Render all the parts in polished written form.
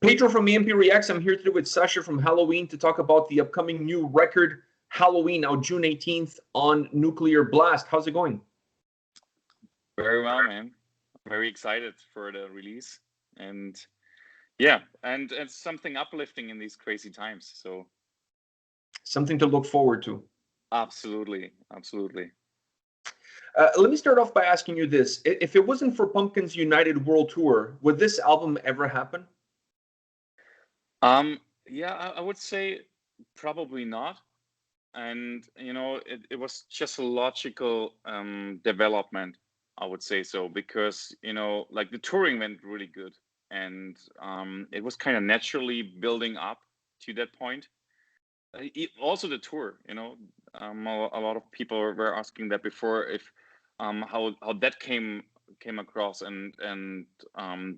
Pedro from A&P-Reacts. I'm here today with Sascha from Helloween to talk about the upcoming new record, Helloween, out June 18th on Nuclear Blast. How's it going? Very well, man. Very excited for the release. And yeah, and it's something uplifting in these crazy times. So something to look forward to. Absolutely. Absolutely. Let me start off by asking you this. If it wasn't for Pumpkin's United World Tour, would this album ever happen? Yeah, I would say probably not. And, you know, it was just a logical development, I would say so, because, you know, like the touring went really good. And it was kind of naturally building up to that point. Also the tour, you know, a lot of people were asking that before, if how that came across, and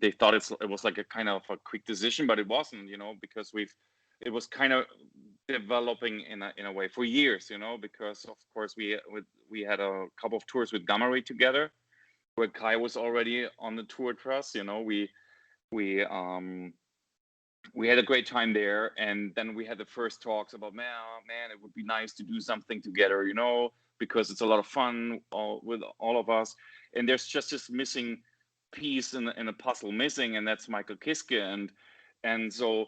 they thought it was like a kind of a quick decision, but it wasn't, you know, because it was kind of developing in a way for years, you know, because of course we had a couple of tours with Gamma Ray together, where Kai was already on the tour with us, you know. We had a great time there, and then we had the first talks about, man, it would be nice to do something together, you know, because it's a lot of fun with all of us. And there's just this missing piece in a puzzle missing, and that's Michael Kiske. And so,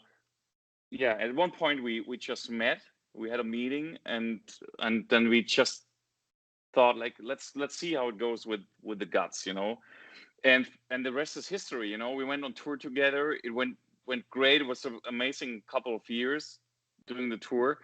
yeah, at one point we just met, we had a meeting, and then we just thought, like, let's see how it goes with the guts, you know. And the rest is history, you know. We went on tour together. It went great. It was an amazing couple of years doing the tour,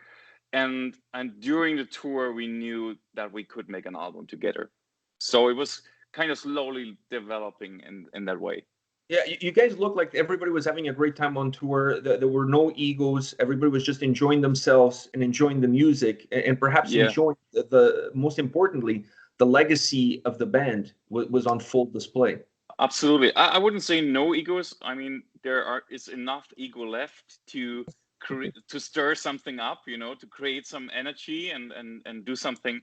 and during the tour we knew that we could make an album together. So it was kind of slowly developing in that way. Yeah, you guys looked like everybody was having a great time on tour. There were no egos. Everybody was just enjoying themselves and enjoying the music, and perhaps enjoying the most importantly, the legacy of the band was on full display. Absolutely. I wouldn't say no egos. I mean, there is enough ego left to stir something up, you know, to create some energy and do something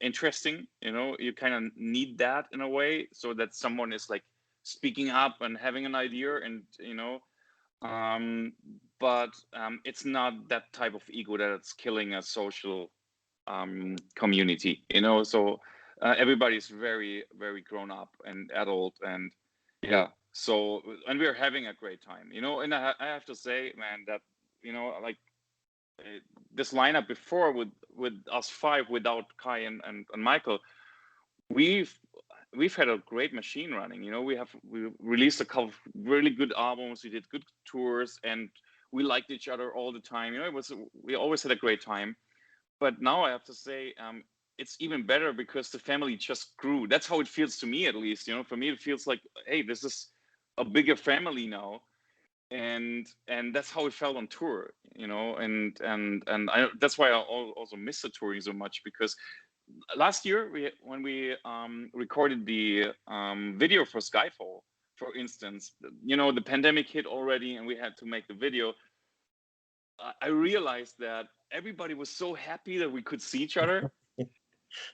interesting. You know, you kind of need that in a way, so that someone is like speaking up and having an idea, and you know, but it's not that type of ego that it's killing a social community, you know. So everybody's very, very grown up and adult, and yeah. So, and we're having a great time, you know. And I have to say, man, that, you know, like this lineup before with us five, without Kai and Michael, we've had a great machine running, you know. We released a couple of really good albums, we did good tours, and we liked each other all the time, you know. We always had a great time. But now I have to say, it's even better because the family just grew. That's how it feels to me, at least. You know, for me, it feels like, hey, this is a bigger family now, and that's how it felt on tour. You know, and that's why I also miss the touring so much, because last year when we recorded the video for Skyfall, for instance, you know, the pandemic hit already, and we had to make the video. I realized that everybody was so happy that we could see each other,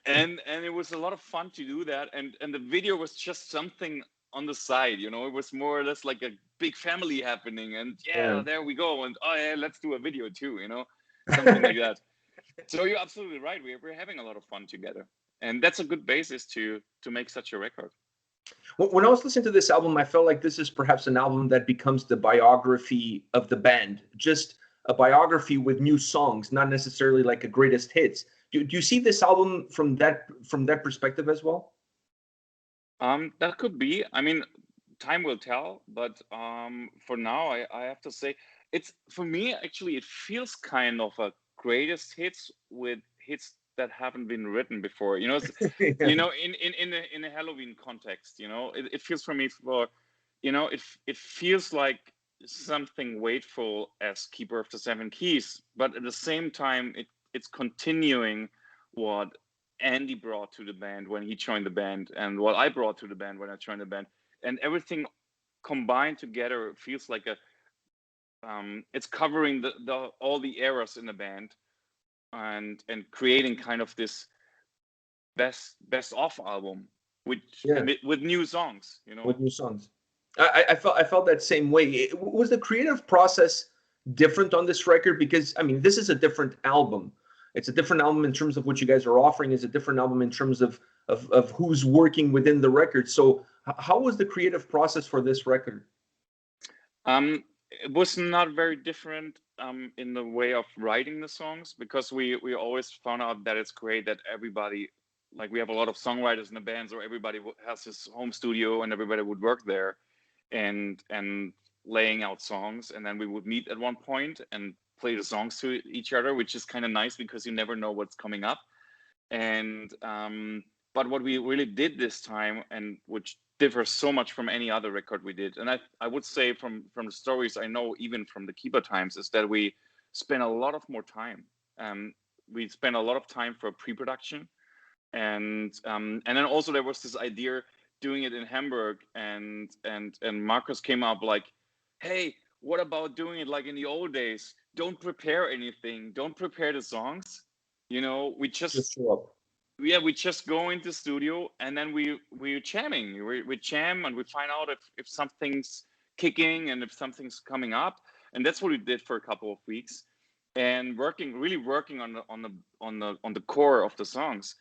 and it was a lot of fun to do that. And the video was just something on the side, you know. It was more or less like a big family happening, and there we go, and oh yeah, let's do a video too, you know, something like that. So you're absolutely right. We're having a lot of fun together, and that's a good basis to make such a record. When I was listening to this album, I felt like this is perhaps an album that becomes the biography of the band, just a biography with new songs, not necessarily like a greatest hits. Do you see this album from that perspective as well? That could be. I mean, time will tell, but for now, I have to say, it's, for me, actually, it feels kind of a greatest hits with hits that haven't been written before. You know, you know, in a Helloween context, you know, it feels for me, for, you know, it feels like something weightful as Keeper of the Seven Keys, but at the same time, it's continuing what Andy brought to the band when he joined the band, and what I brought to the band when I joined the band, and everything combined together feels like a it's covering the all the eras in the band, and creating kind of this best of album with new songs, you know. With new songs. I felt that same way. Was the creative process different on this record? Because I mean, this is a different album. It's a different album in terms of what you guys are offering. It's a different album in terms of who's working within the record. So how was the creative process for this record? It was not very different in the way of writing the songs, because we always found out that it's great that everybody, like, we have a lot of songwriters in the band, so everybody has his home studio and everybody would work there and laying out songs, and then we would meet at one point and play the songs to each other, which is kind of nice because you never know what's coming up. And but what we really did this time, and which differs so much from any other record we did, and I would say from the stories I know, even from the Keeper times, is that we spent a lot of more time. We spent a lot of time for pre-production, and then also there was this idea doing it in Hamburg, and Marcus came up like, hey, what about doing it like in the old days? Don't prepare anything, don't prepare the songs, you know, we just show up. Yeah, we just go into the studio, and then we're jamming. We jam and we find out if something's kicking and if something's coming up, and that's what we did for a couple of weeks, and really working on the core of the songs,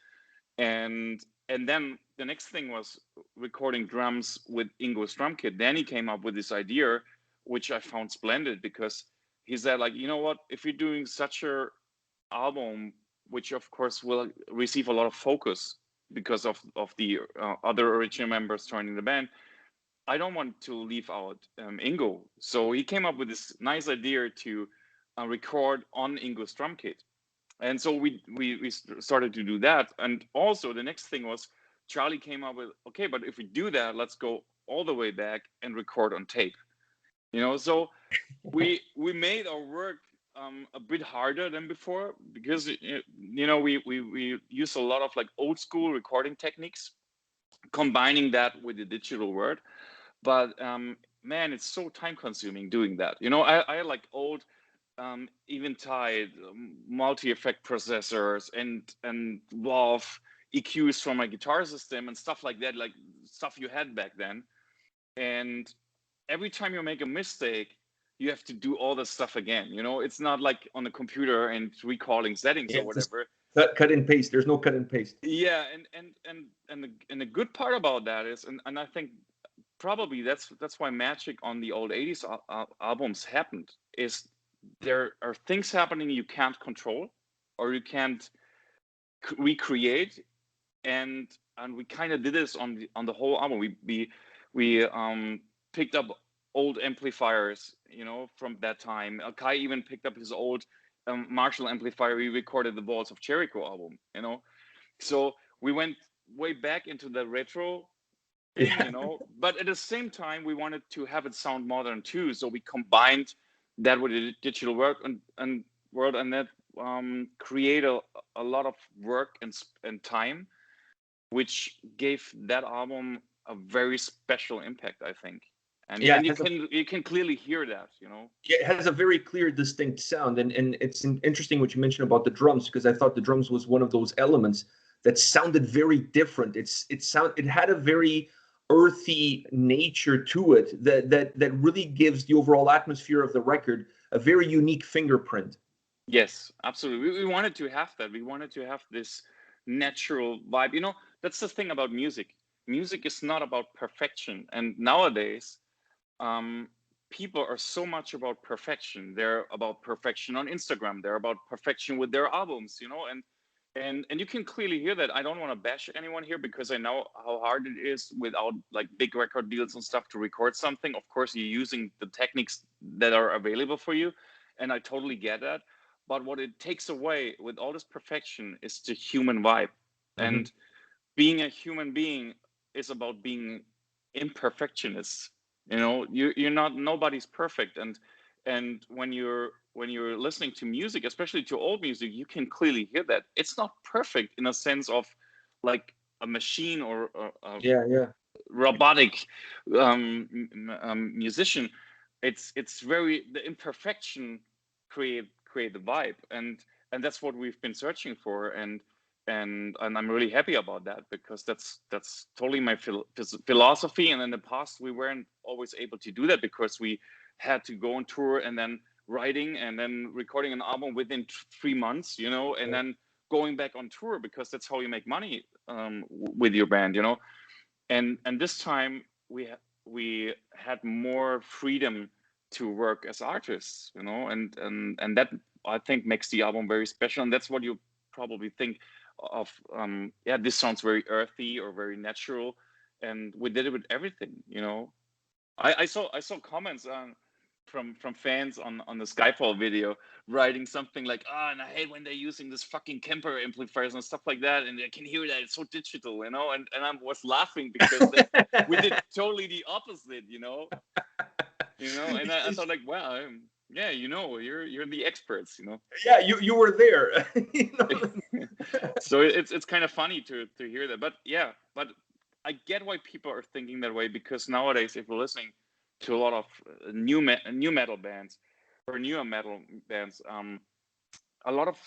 and then the next thing was recording drums with Ingo's drum kit. Then he came up with this idea, which I found splendid, because he said, like, you know what, if you're doing such a album, which of course will receive a lot of focus because of the other original members joining the band, I don't want to leave out Ingo. So he came up with this nice idea to record on Ingo's drum kit. And so we started to do that. And also the next thing was Charlie came up with, okay, but if we do that, let's go all the way back and record on tape. You know, so we made our work a bit harder than before, because you know, we use a lot of like old school recording techniques, combining that with the digital world. But man, it's so time consuming doing that. You know, I like old Eventide multi-effect processors and WAV EQs from my guitar system and stuff like that, like stuff you had back then. And every time you make a mistake, you have to do all this stuff again. You know, it's not like on the computer and recalling settings or whatever. Cut and paste. There's no cut and paste. Yeah, and the good part about that is, and I think probably that's why magic on the old 80s albums happened, is there are things happening you can't control or you can't recreate, and we kind of did this on the whole album. We picked up old amplifiers, you know, from that time. Kai even picked up his old Marshall amplifier. We recorded the Walls of Jericho album, you know. So we went way back into the retro thing, you know, but at the same time we wanted to have it sound modern too. So we combined that with the digital work and world, and that create a lot of work and time, which gave that album a very special impact, I think. And yeah, and you can clearly hear that, you know. It has a very clear, distinct sound, and it's interesting what you mentioned about the drums, because I thought the drums was one of those elements that sounded very different. It had a very earthy nature to it that really gives the overall atmosphere of the record a very unique fingerprint. Yes, absolutely. We wanted to have that. We wanted to have this natural vibe. You know, that's the thing about music. Music is not about perfection. And nowadays, people are so much about perfection. They're about perfection on Instagram. They're about perfection with their albums, you know, and you can clearly hear that. I don't want to bash anyone here, because I know how hard it is without like big record deals and stuff to record something. Of course, you're using the techniques that are available for you, and I totally get that. But what it takes away with all this perfection is the human vibe. Mm-hmm. And being a human being is about being imperfectionist. You know, you're not, nobody's perfect. And when you're listening to music, especially to old music, you can clearly hear that it's not perfect in a sense of like a machine or a robotic musician. It's very, the imperfection create the vibe, and that's what we've been searching for. And and I'm really happy about that, because that's totally my philosophy. And in the past we weren't always able to do that, because we had to go on tour and then writing and then recording an album within 3 months, you know, and then going back on tour, because that's how you make money with your band, you know. And this time we had more freedom to work as artists, you know, and that I think makes the album very special. And that's what you probably think of. Yeah, this sounds very earthy or very natural, and we did it with everything, you know. I saw comments from fans on the Skyfall video, writing something like, and I hate when they're using this fucking Kemper amplifiers and stuff like that, and I can hear that it's so digital, you know. And I was laughing because we did totally the opposite, you know. And I thought, like, wow, yeah, you know, you're the experts, you know. Yeah, you were there. You know? So it's kind of funny to hear that, but yeah, but I get why people are thinking that way, because nowadays, if we're listening to a lot of new metal bands or newer metal bands, a lot of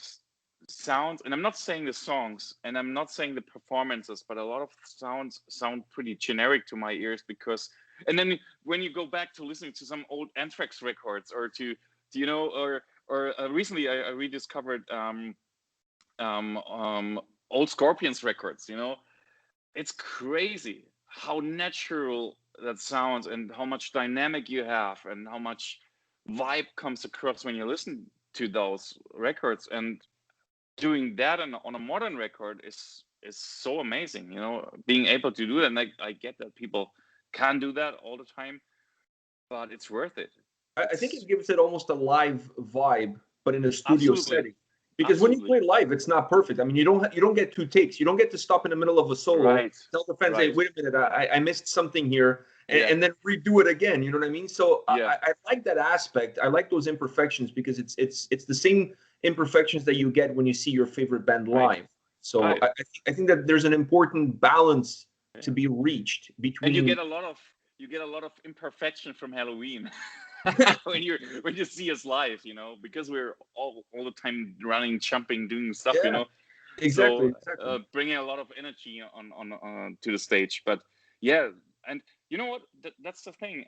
sounds, and I'm not saying the songs, and I'm not saying the performances, but a lot of sounds sound pretty generic to my ears, because, and then when you go back to listening to some old Anthrax records, or to you know, or recently I rediscovered old Scorpions records, you know. It's crazy how natural that sounds, and how much dynamic you have, and how much vibe comes across when you listen to those records. And doing that on a modern record is so amazing, you know, being able to do that. And I get that people can't do that all the time, but it's worth it. I think it gives it almost a live vibe, but in a studio Absolutely. setting. Because when you play live, it's not perfect. I mean, you don't get two takes. You don't get to stop in the middle of a solo, Right. tell the fans, Right. hey, wait a minute, I missed something here, and then redo it again. You know what I mean? So Yeah. I like that aspect. I like those imperfections, because it's the same imperfections that you get when you see your favorite band live. Right. So Right. I think that there's an important balance to be reached between. And you get a lot of imperfection from Helloween. when you see us live, you know, because we're all the time running, jumping, doing stuff, you know. Exactly. So bringing a lot of energy on to the stage. But yeah, and you know what? That's the thing.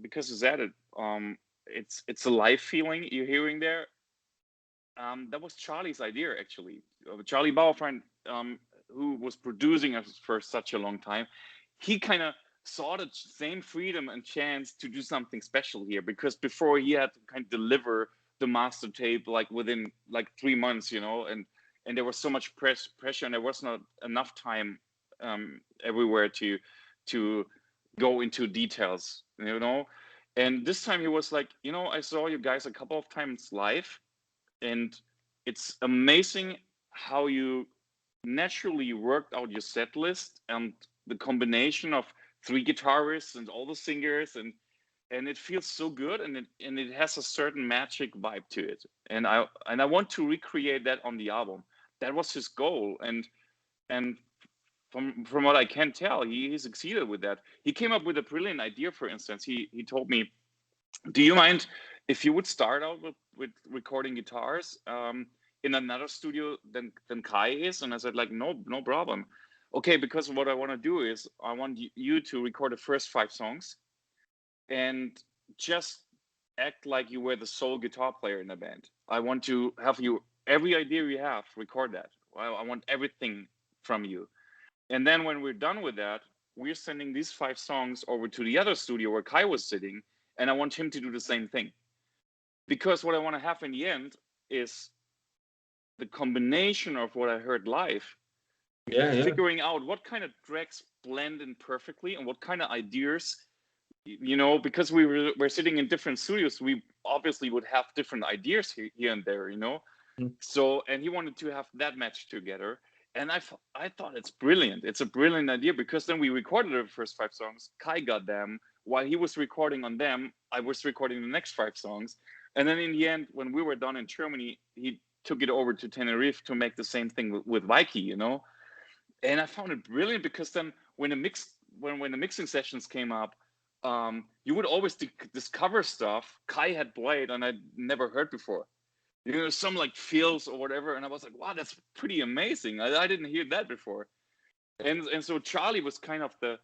Because you said it, it's a live feeling you're hearing there. That was Charlie's idea, actually. Charlie Bauerfeind, who was producing us for such a long time, he kind of saw the same freedom and chance to do something special here, because before he had to kind of deliver the master tape like within like 3 months, you know, and there was so much pressure, and there was not enough time everywhere to go into details, you know. And this time he was like, you know, I saw you guys a couple of times live, and it's amazing how you naturally worked out your set list, and the combination of 3 guitarists and all the singers, and it feels so good, and it has a certain magic vibe to it, and I want to recreate that on the album. That was his goal, and from what I can tell, he succeeded with that. He came up with a brilliant idea. For instance, he told me, do you mind if you would start out with recording guitars in another studio than Kai is? And I said, like, no problem. Okay, because what I want to do is I want you to record the first 5 songs and just act like you were the sole guitar player in the band. I want to have you, every idea you have, record that. I want everything from you. And then when we're done with that, we're sending these 5 songs over to the other studio where Kai was sitting, and I want him to do the same thing. Because what I want to have in the end is the combination of what I heard live, figuring out what kind of tracks blend in perfectly and what kind of ideas, you know, because we're sitting in different studios, we obviously would have different ideas here and there, you know. So, and he wanted to have that match together. And I thought it's brilliant. It's a brilliant idea, because then we recorded the first 5 songs. Kai got them. While he was recording on them, I was recording the next 5 songs. And then in the end, when we were done in Germany, he took it over to Tenerife to make the same thing with Vicky, you know. And I found it brilliant, because then when the mixing sessions came up, you would always discover stuff Kai had played and I'd never heard before. some like fills or whatever, and I was like, wow, that's pretty amazing. I didn't hear that before. And so Charlie was kind of the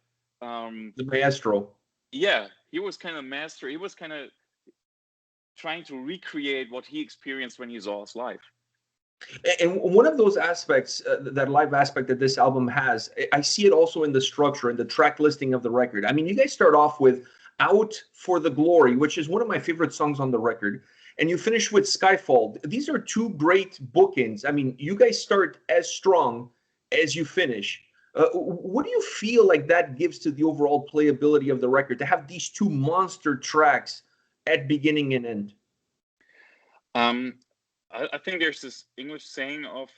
maestro. Yeah, he was kind of master. He was kind of trying to recreate what he experienced when he saw us live. And one of those aspects, that live aspect that this album has, I see it also in the structure and the track listing of the record. I mean, you guys start off with Out for the Glory, which is one of my favorite songs on the record, and you finish with Skyfall. These are two great bookends. I mean, you guys start as strong as you finish. What do you feel like that gives to the overall playability of the record, to have these two monster tracks at beginning and end? I think there's this English saying of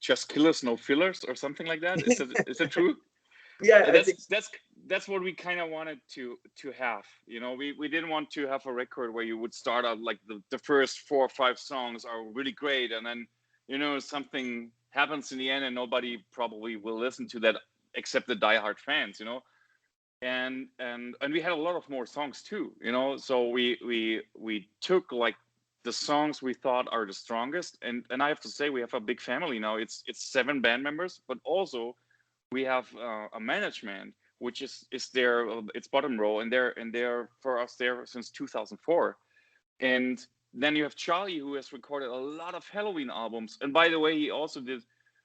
just killers, no fillers, or something like that. Is it true? Yeah, that's what we kind of wanted to have. We didn't want to have a record where you would start out like the first 4 or 5 songs are really great, and then something happens in the end and nobody probably will listen to that except the diehard fans. And we had a lot of more songs too. So we took like the songs we thought are the strongest, and I have to say we have a big family now. It's 7 band members, but also we have a management which is there. It's bottom row, and they're for us there since 2004. And then you have Charlie, who has recorded a lot of Helloween albums, and by the way, he also did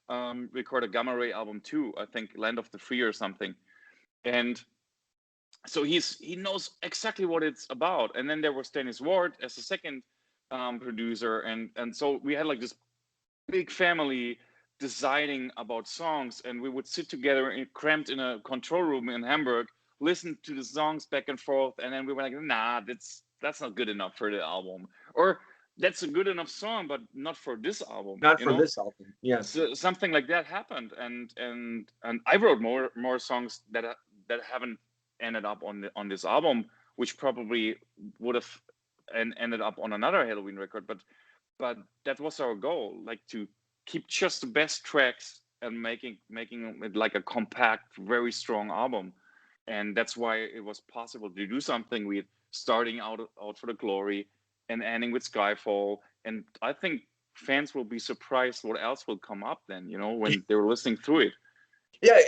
record a Gamma Ray album too, I think Land of the Free or something. And so he knows exactly what it's about. And then there was Dennis Ward as the second producer, and so we had like this big family deciding about songs, and we would sit together cramped in a control room in Hamburg, listen to the songs back and forth, and then we were like, nah, that's not good enough for the album, or that's a good enough song but not for this album. Not for this album, yes. So something like that happened, and I wrote more songs that haven't ended up on this album, which probably would have ended up on another Helloween record, but that was our goal, like to keep just the best tracks and making it like a compact, very strong album. And that's why it was possible to do something with starting out for the Glory and ending with Skyfall. And I think fans will be surprised what else will come up then, when they were listening through it. Yeah,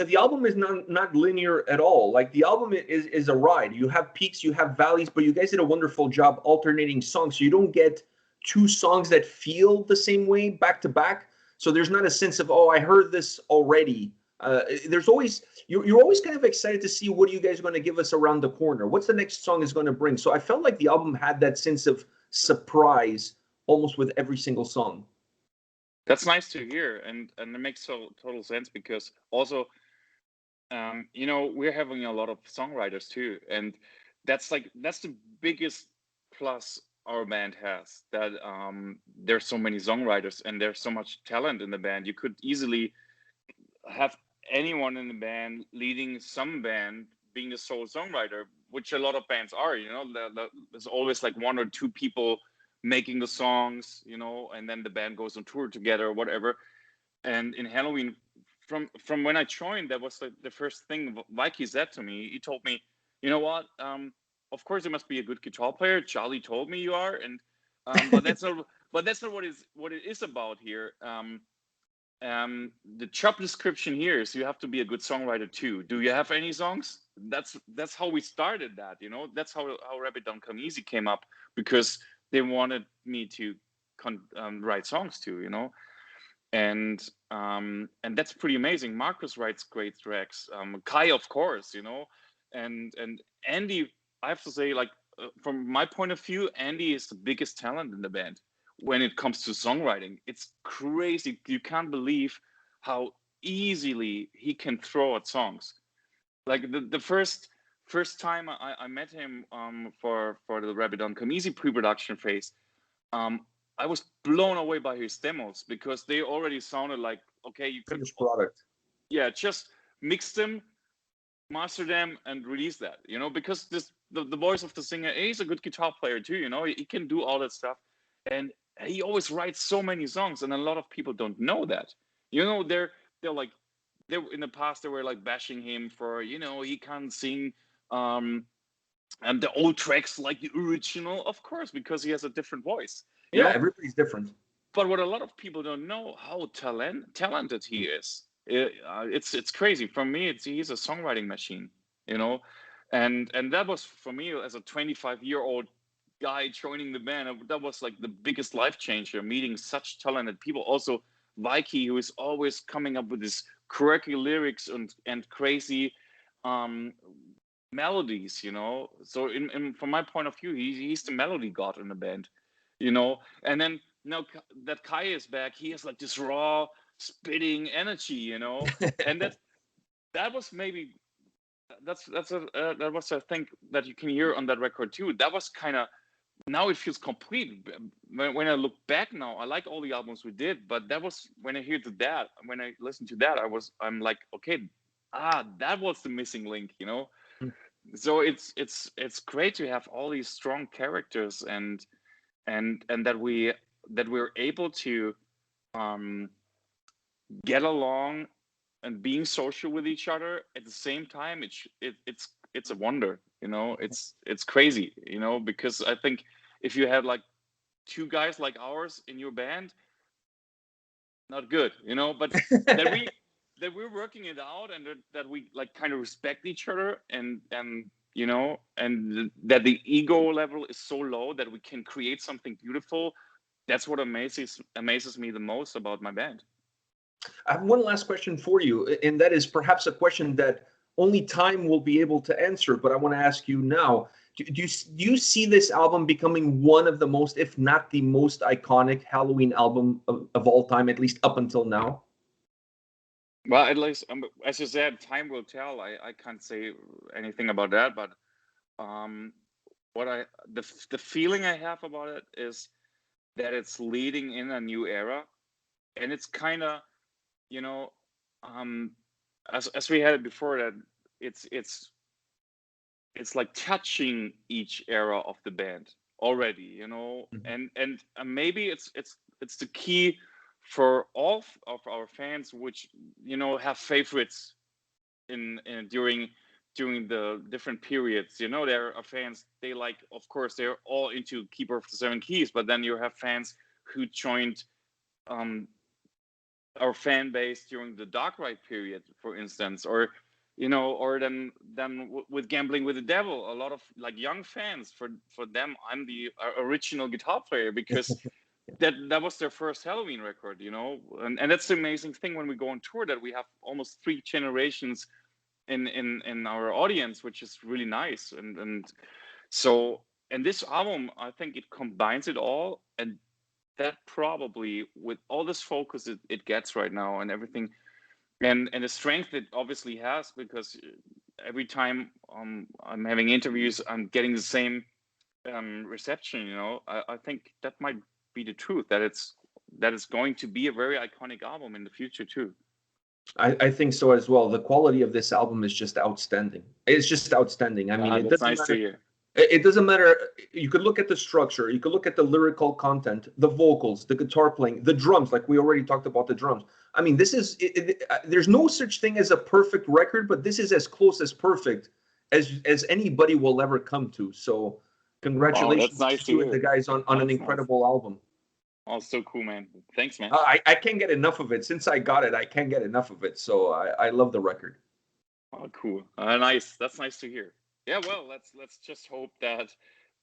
the album is not linear at all. Like, the album is a ride. You have peaks, you have valleys, but you guys did a wonderful job alternating songs, so you don't get 2 songs that feel the same way back to back. So there's not a sense of, oh, I heard this already. There's always, you're always kind of excited to see what are you guys going to give us around the corner. What's the next song is going to bring? So I felt like the album had that sense of surprise almost with every single song. That's nice to hear, and it makes total sense, because also, we're having a lot of songwriters too, and that's the biggest plus our band has, that there's so many songwriters and there's so much talent in the band. You could easily have anyone in the band leading some band being the sole songwriter, which a lot of bands are. There's always like 1 or 2 people making the songs, and then the band goes on tour together or whatever. And in Helloween, from when I joined, that was the first thing Mikey said to me. He told me, you know what, of course you must be a good guitar player. Charlie told me you are, and but that's not what it is about here. The job description here is you have to be a good songwriter too. Do you have any songs? That's how we started that. That's how Rabbit Don't Come Easy came up, because they wanted me to write songs too. And that's pretty amazing. Marcus writes great tracks. Kai, of course, and Andy. I have to say, like, from my point of view, Andy is the biggest talent in the band when it comes to songwriting. It's crazy. You can't believe how easily he can throw at songs. Like the first time I met him for the Rabbit Don't Come Easy pre-production phase, I was blown away by his demos, because they already sounded like, okay, you could finished product. Yeah, just mix them, master them, and release that. Because the voice of the singer, he's a good guitar player too. He can do all that stuff, and he always writes so many songs, and a lot of people don't know that. They're like, in the past they were like bashing him for, he can't sing and the old tracks like the original, of course, because he has a different voice. Yeah, everybody's different. But what a lot of people don't know, how talented he is. It's crazy. For me, he's a songwriting machine, you know, and that was for me as a 25-year-old guy joining the band. That was like the biggest life changer, meeting such talented people. Also, Vikey, who is always coming up with these quirky lyrics and crazy melodies, you know. So from my point of view, he's the melody god in the band, you know. And then now that Kai is back, he has like this raw spitting energy, you know. And that was maybe that was a thing that you can hear on that record too. That was kind of, now it feels complete. When I look back now, I like all the albums we did, but that was when I listened to that, I'm like, okay, that was the missing link, you know. So it's great to have all these strong characters and that we're able to get along and being social with each other at the same time. It's a wonder, you know. It's crazy, you know, because I think if you had like two guys like ours in your band, not good, you know. But that we're working it out, and that we like kind of respect each other, and you know, and that the ego level is so low that we can create something beautiful. That's what amazes me the most about my band. I have one last question for you, and that is perhaps a question that only time will be able to answer, but I want to ask you now. Do you see this album becoming one of the most, if not the most iconic Helloween album of all time, at least up until now? Well, at least, as you said, time will tell. I can't say anything about that, but the feeling I have about it is that it's leading in a new era, and it's kind of, you know, as we had it before, that it's like touching each era of the band already, you know. Mm-hmm. and maybe it's the key for all of our fans, which, you know, have favorites in during the different periods. You know, there are fans, they like, of course, they're all into Keeper of the Seven Keys, but then you have fans who joined our fan base during the Dark Ride period, for instance, or, you know, or then with Gambling with the Devil, a lot of like young fans, for them, I'm the original guitar player, because that was their first Helloween record, you know. And that's the amazing thing when we go on tour, that we have almost 3 generations in our audience, which is really nice. And so, and this album, I think it combines it all, and that probably, with all this focus it gets right now and everything, and the strength it obviously has, because every time I'm having interviews, I'm getting the same reception, you know. I think that might be the truth, that it's going to be a very iconic album in the future too. I think so as well. The quality of this album is just outstanding. It's just outstanding. I mean, it doesn't nice matter. To hear. It doesn't matter. You could look at the structure. You could look at the lyrical content, the vocals, the guitar playing, the drums. Like we already talked about the drums. I mean, this is. There's no such thing as a perfect record, but this is as close as perfect as anybody will ever come to. So, congratulations to you and the guys on an incredible album. Oh, so cool, man. Thanks, man. I can't get enough of it. Since I got it, I can't get enough of it. So I love the record. Oh, cool. Nice. That's nice to hear. Yeah, well, let's just hope that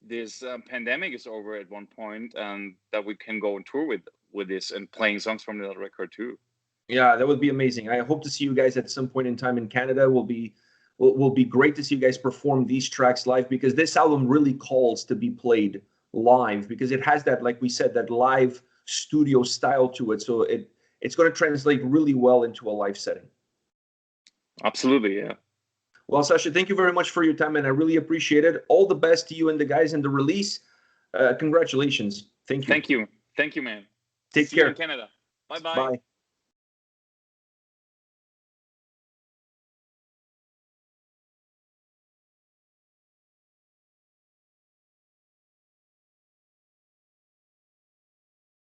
this pandemic is over at one point, and that we can go on tour with this and playing songs from that record too. Yeah, that would be amazing. I hope to see you guys at some point in time in Canada. Will be great to see you guys perform these tracks live, because this album really calls to be played live, because it has that, like we said, that live studio style to it. So it's going to translate really well into a live setting. Absolutely, yeah. Well, Sascha, thank you very much for your time, and I really appreciate it. All the best to you and the guys in the release. Congratulations. Thank you. Thank you, man. Take care. See you in Canada. Bye. Bye.